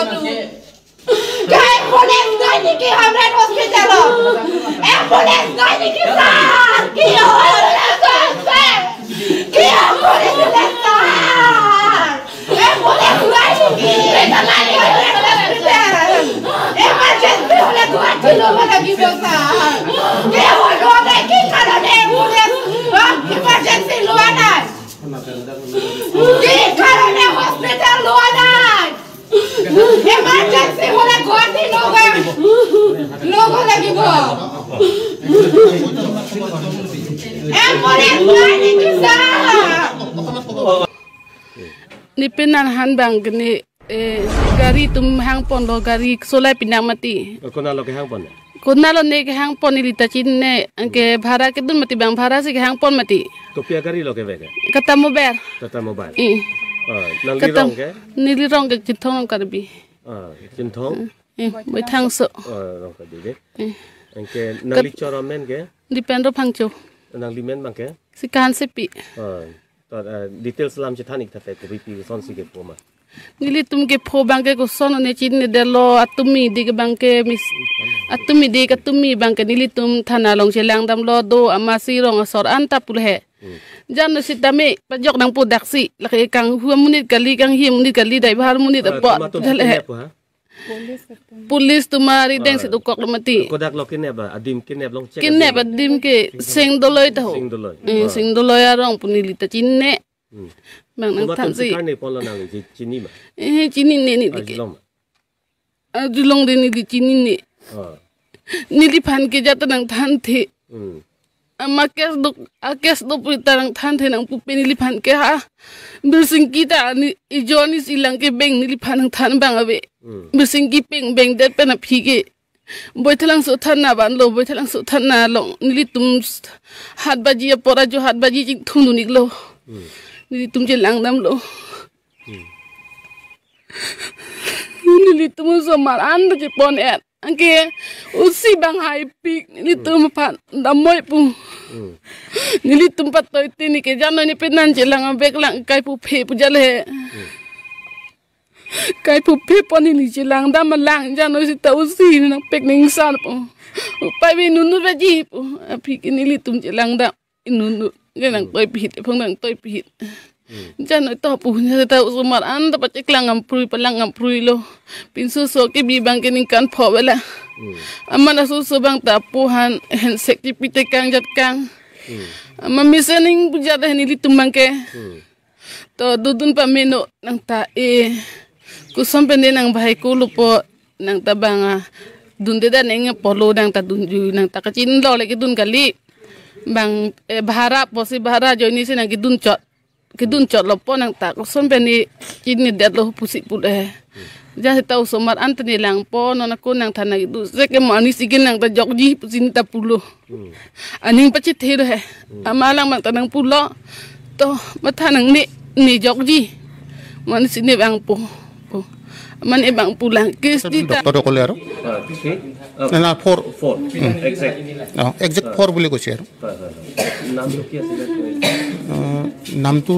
Hurchodut. Cái ambulance nói như kia hôm nay hospital. Ambulance nói như kia sao? Kia ambulance sao? Kia ambulance sao? Ambulance nói như kia. Nó lại hospital. Emergency oleh kuat dulu lagi dosa. Kia Hurchodut này kia kalau ambulance. Emergency luar dah. Kia kalau hospital luar dah. Emergency oleh kuat di logo lagi bo. Ambulance lagi kita. Ni penan han bang ni gari tum hang pon lo gari solai pinang mati. Kona lo ke hang pon. Kona lo ne ke hang pon ni litachin ne angke bhara ke dun mati bang bhara si ke hang pon mati. To pia gari lo ke vega. Kata mobile. Kata mobile. Nang Kata lirong ke? Ni lirong ke cintong karbi. Cintong. Vothatlangso. Rong ka dige. Angke nang lichora men ke? Dipendra Phangcho. Nang limen bang ke? Sikan sepi. Details lam chithanik thate ko bipi son si ke poma. Nili tum ke pho bang ke ko son ne chin ne delo atumi di ke bang ke mis atumi di ke atumi bang ke nili tum thana long chelang dam lo do amasi rong asor anta pulhe. Jan no sitame pajok nang pu daksi laki kang huam munit kali kang hi munit kali dai bahar munit apa dale Polis tumari deng situ kok mati. Kodak lo kinep ba adim kinep long check. Kinep adim ke sing doloi tahu. Sing doloi arong punilita cinne. Bang nang tansi. Karne polo nang cini ba. Cini ne ni dik. Ajulong de ni di cini ne. Ni di pan ke jata nang tante. Akes do puita nang tante nang pupe ni lipan ke ha. Bersing kita ni ijoni silang ke beng ni lipan nang tan bang abe. Bersing ki beng det pena phige. Vothatlangso thana ban lo Vothatlangso thana long ni tum hat baji pora jo hat baji jing thunu nik lo. Ni tum je lang dam lo. Ni tum so mar and je pon et. Angke usi bang hai pik ni tum pan damoy pu. Ni tum patoy tini ke jano ni penan je lang bek lang kai pu phe pu jale. Kai pu phe pon ni je lang dam lang jano si ta usi nang pek ning san pu. Pai bi nunu baji pu pik ni tum je lang dam nunu nang toy pit phong nang toy pit. Jangan itu punya tahu sumar anda pacik lang amprui lo pinsu so ke bibang kening kan pho bela amana susu bang tapuhan hensek tipite kang jat kang ama misening puja dah ni litumbang ke to dudun pameno nang ta kusam pende nang bahai ku lupo nang tabanga dunde da neng polo nang ta dunju nang ta kacin lo lagi dun kali bang bahara posi bahara joini se nang dun cot kidun cot lopo nang tak son peni kini det lo pusik pule jadi tahu somar anteni lang po non aku nang tanah itu seke manis ikin nang tajok ji pusin ta pulo aning pacit hero he amalang mang tanang pulo to mata nang ni jok ji manis ini bang po man ibang pulang kis di doktor ko lero na four exact four bole ko share nam to